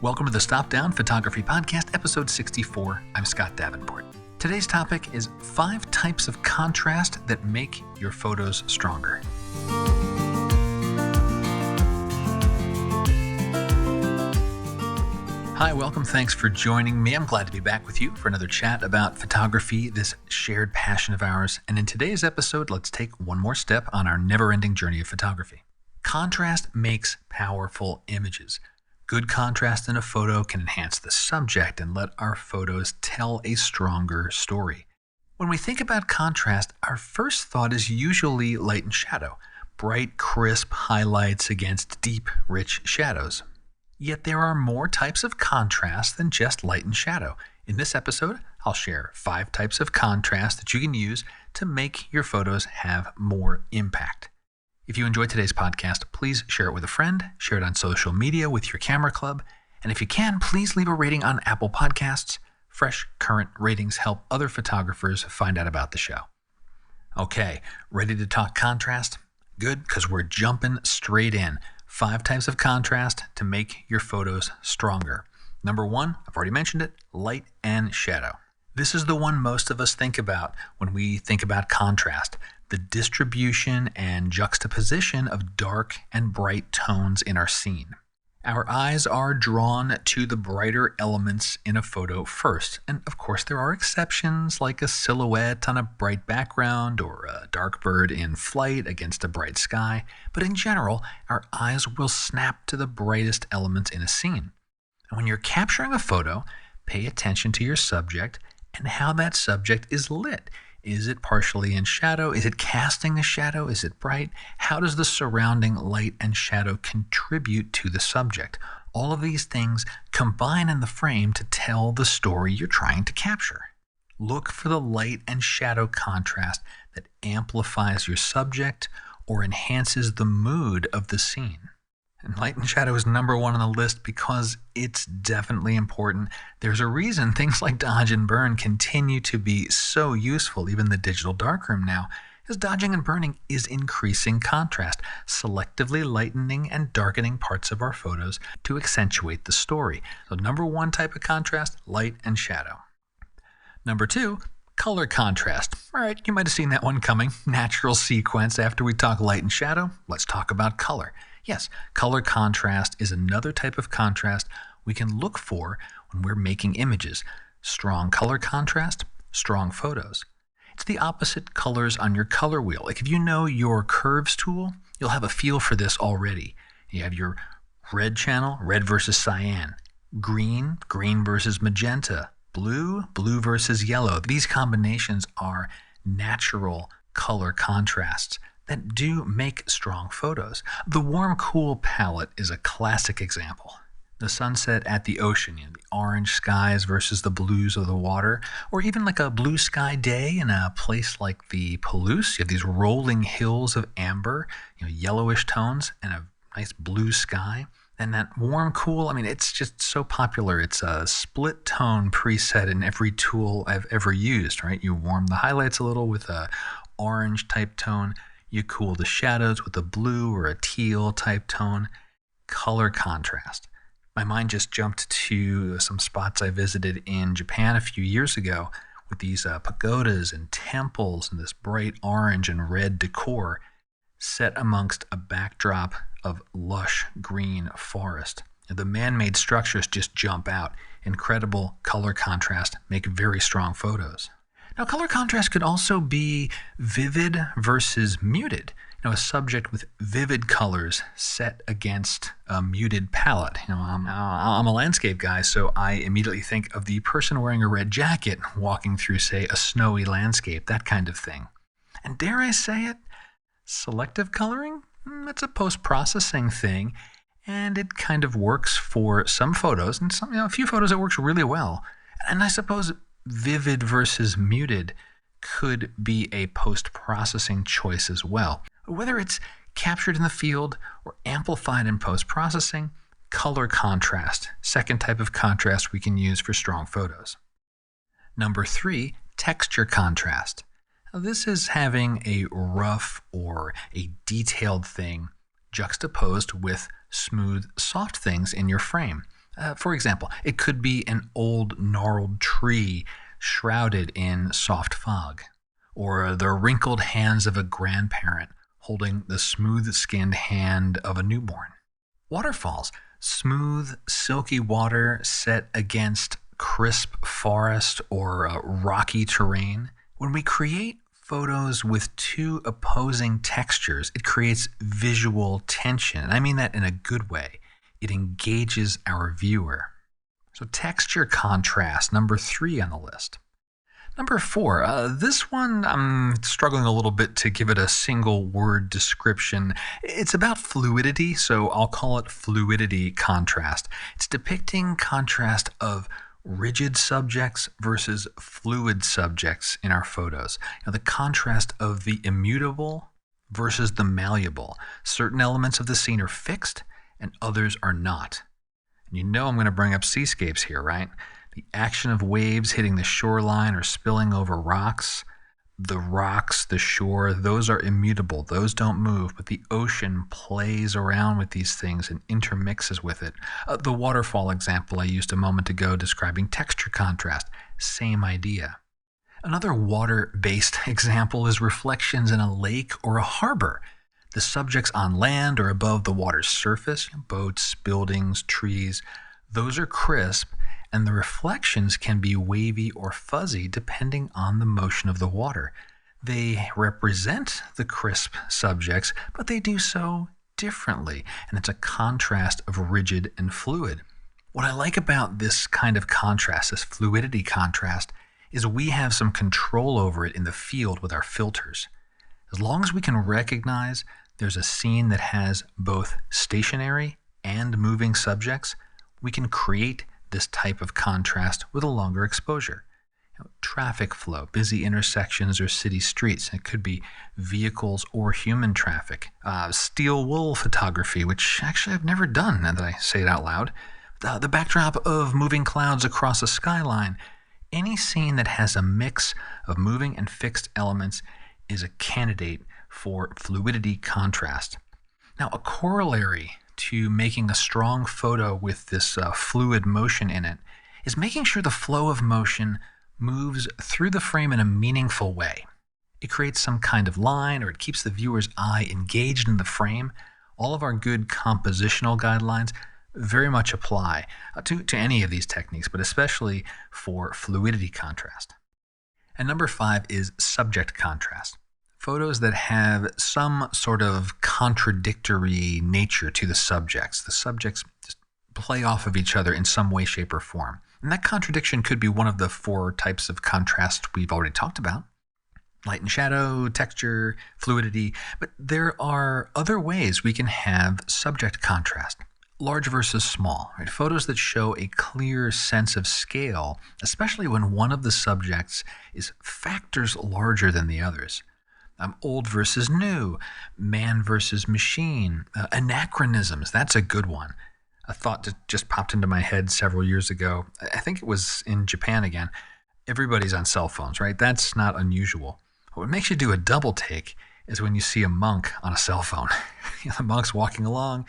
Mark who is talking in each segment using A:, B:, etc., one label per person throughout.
A: Welcome to the Stop Down Photography Podcast, episode 64. I'm Scott Davenport. Today's topic is 5 types of contrast that make your photos stronger. Hi, welcome. Thanks for joining me. I'm glad to be back with you for another chat about photography, this shared passion of ours. And in today's episode, let's take one more step on our never-ending journey of photography. Contrast makes powerful images. Good contrast in a photo can enhance the subject and let our photos tell a stronger story. When we think about contrast, our first thought is usually light and shadow, bright, crisp highlights against deep, rich shadows. Yet there are more types of contrast than just light and shadow. In this episode, I'll share 5 types of contrast that you can use to make your photos have more impact. If you enjoyed today's podcast, please share it with a friend, share it on social media with your camera club, and if you can, please leave a rating on Apple Podcasts. Fresh, current ratings help other photographers find out about the show. Okay, ready to talk contrast? Good, because we're jumping straight in. 5 types of contrast to make your photos stronger. Number 1, I've already mentioned it, light and shadow. This is the one most of us think about when we think about contrast, the distribution and juxtaposition of dark and bright tones in our scene. Our eyes are drawn to the brighter elements in a photo first, and of course there are exceptions like a silhouette on a bright background or a dark bird in flight against a bright sky, but in general, our eyes will snap to the brightest elements in a scene. And when you're capturing a photo, pay attention to your subject and how that subject is lit. Is it partially in shadow? Is it casting a shadow? Is it bright? How does the surrounding light and shadow contribute to the subject? All of these things combine in the frame to tell the story you're trying to capture. Look for the light and shadow contrast that amplifies your subject or enhances the mood of the scene. And light and shadow is number 1 on the list because it's definitely important. There's a reason things like dodge and burn continue to be so useful, even the digital darkroom now, because dodging and burning is increasing contrast, selectively lightening and darkening parts of our photos to accentuate the story. So number 1 type of contrast, light and shadow. Number 2, color contrast. All right, you might have seen that one coming. Natural sequence. After we talk light and shadow, let's talk about color. Yes, color contrast is another type of contrast we can look for when we're making images. Strong color contrast, strong photos. It's the opposite colors on your color wheel. Like if you know your curves tool, you'll have a feel for this already. You have your red channel, red versus cyan, green, green versus magenta, blue, blue versus yellow. These combinations are natural color contrasts that do make strong photos. The warm-cool palette is a classic example. The sunset at the ocean, the orange skies versus the blues of the water, or even like a blue sky day in a place like the Palouse. You have these rolling hills of amber, yellowish tones, and a nice blue sky. And that warm, cool, it's just so popular. It's a split tone preset in every tool I've ever used, right? You warm the highlights a little with a orange type tone. You cool the shadows with a blue or a teal type tone. Color contrast. My mind just jumped to some spots I visited in Japan a few years ago with these pagodas and temples and this bright orange and red decor set amongst a backdrop of lush green forest. The man-made structures just jump out. Incredible color contrast, make very strong photos. Now, color contrast could also be vivid versus muted. A subject with vivid colors set against a muted palette. I'm a landscape guy, so I immediately think of the person wearing a red jacket walking through, say, a snowy landscape, that kind of thing. And dare I say it, selective coloring? That's a post-processing thing, and it kind of works for some photos, and a few photos it works really well. And I suppose vivid versus muted could be a post-processing choice as well. Whether it's captured in the field or amplified in post-processing, color contrast, second type of contrast we can use for strong photos. Number 3, texture contrast. Now, this is having a rough or a detailed thing juxtaposed with smooth, soft things in your frame. For example, it could be an old gnarled tree shrouded in soft fog, or the wrinkled hands of a grandparent holding the smooth-skinned hand of a newborn. Waterfalls, smooth, silky water set against crisp forest or rocky terrain. When we create photos with two opposing textures, it creates visual tension. And I mean that in a good way. It engages our viewer. So texture contrast, number 3 on the list. Number 4, this one I'm struggling a little bit to give it a single word description. It's about fluidity, so I'll call it fluidity contrast. It's depicting contrast of rigid subjects versus fluid subjects in our photos. The contrast of the immutable versus the malleable. Certain elements of the scene are fixed and others are not. And I'm going to bring up seascapes here, right? The action of waves hitting the shoreline or spilling over rocks, the shore, those are immutable. Those don't move, but the ocean plays around with these things and intermixes with it. The waterfall example I used a moment ago describing texture contrast, same idea. Another water-based example is reflections in a lake or a harbor. The subjects on land or above the water's surface, boats, buildings, trees, those are crisp, and the reflections can be wavy or fuzzy depending on the motion of the water. They represent the crisp subjects, but they do so differently, and it's a contrast of rigid and fluid. What I like about this kind of contrast, this fluidity contrast, is we have some control over it in the field with our filters. As long as we can recognize there's a scene that has both stationary and moving subjects, we can create this type of contrast with a longer exposure. Traffic flow, busy intersections or city streets. It could be vehicles or human traffic. Steel wool photography, which actually I've never done now that I say it out loud. The backdrop of moving clouds across a skyline. Any scene that has a mix of moving and fixed elements is a candidate for fluidity contrast. Now, a corollary to making a strong photo with this fluid motion in it is making sure the flow of motion moves through the frame in a meaningful way. It creates some kind of line, or it keeps the viewer's eye engaged in the frame. All of our good compositional guidelines very much apply to any of these techniques, but especially for fluidity contrast. And number 5 is subject contrast. Photos that have some sort of contradictory nature to the subjects. The subjects just play off of each other in some way, shape, or form. And that contradiction could be one of the 4 types of contrast we've already talked about. Light and shadow, texture, fluidity. But there are other ways we can have subject contrast. Large versus small, right? Photos that show a clear sense of scale, especially when one of the subjects is factors larger than the others. Old versus new, man versus machine, anachronisms, that's a good one. A thought that just popped into my head several years ago. I think it was in Japan again. Everybody's on cell phones, right? That's not unusual. What makes you do a double take is when you see a monk on a cell phone. The monk's walking along,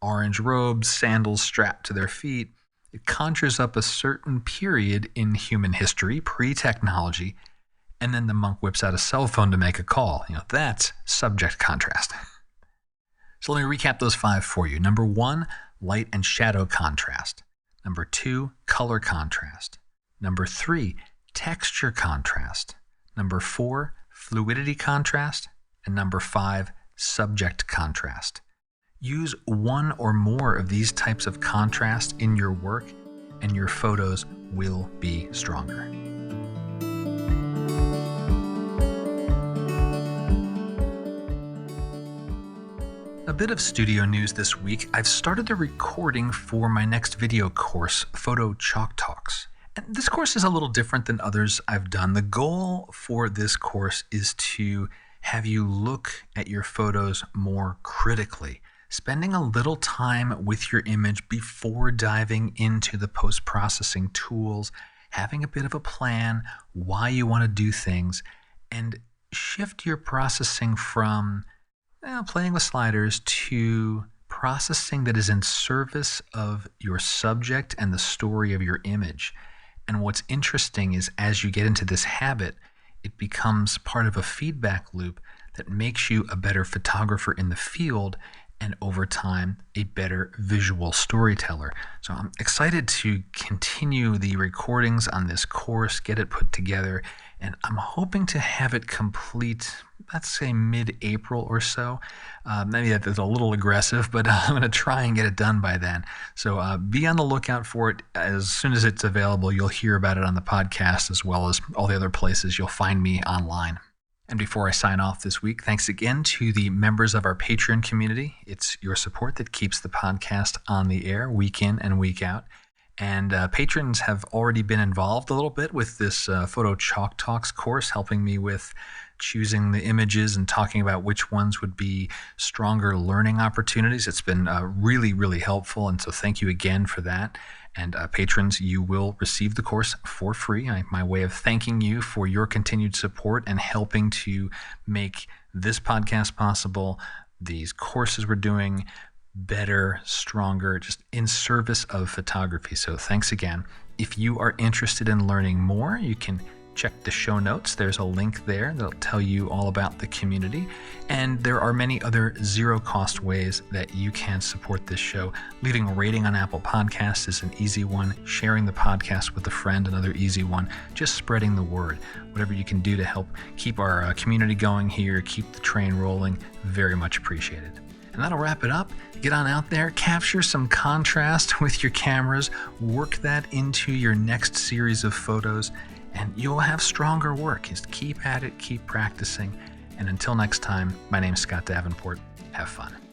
A: orange robes, sandals strapped to their feet. It conjures up a certain period in human history, pre-technology, and then the monk whips out a cell phone to make a call. That's subject contrast. So let me recap those 5 for you. Number 1, light and shadow contrast. Number 2, color contrast. Number 3, texture contrast. Number 4, fluidity contrast. And number 5, subject contrast. Use one or more of these types of contrast in your work, and your photos will be stronger. A bit of studio news this week. I've started the recording for my next video course, Photo Chalk Talks. And this course is a little different than others I've done. The goal for this course is to have you look at your photos more critically, spending a little time with your image before diving into the post-processing tools, having a bit of a plan, why you want to do things, and shift your processing from playing with sliders to processing that is in service of your subject and the story of your image. And what's interesting is as you get into this habit, it becomes part of a feedback loop that makes you a better photographer in the field and over time, a better visual storyteller. So I'm excited to continue the recordings on this course, get it put together, and I'm hoping to have it complete, let's say mid-April or so. Maybe that is a little aggressive, but I'm going to try and get it done by then. So be on the lookout for it. As soon as it's available, you'll hear about it on the podcast as well as all the other places you'll find me online. And before I sign off this week, thanks again to the members of our Patreon community. It's your support that keeps the podcast on the air week in and week out. And patrons have already been involved a little bit with this Photo Chalk Talks course, helping me with choosing the images and talking about which ones would be stronger learning opportunities. It's been really, really helpful. And so thank you again for that. And patrons, you will receive the course for free. My way of thanking you for your continued support and helping to make this podcast possible, these courses we're doing better, stronger, just in service of photography. So thanks again. If you are interested in learning more, you can check the show notes. There's a link there that'll tell you all about the community. And there are many other zero-cost ways that you can support this show. Leaving a rating on Apple Podcasts is an easy one. Sharing the podcast with a friend, another easy one. Just spreading the word. Whatever you can do to help keep our community going here, keep the train rolling, very much appreciated. And that'll wrap it up. Get on out there, capture some contrast with your cameras, work that into your next series of photos, and you'll have stronger work. Just keep at it, keep practicing. And until next time, my name is Scott Davenport. Have fun.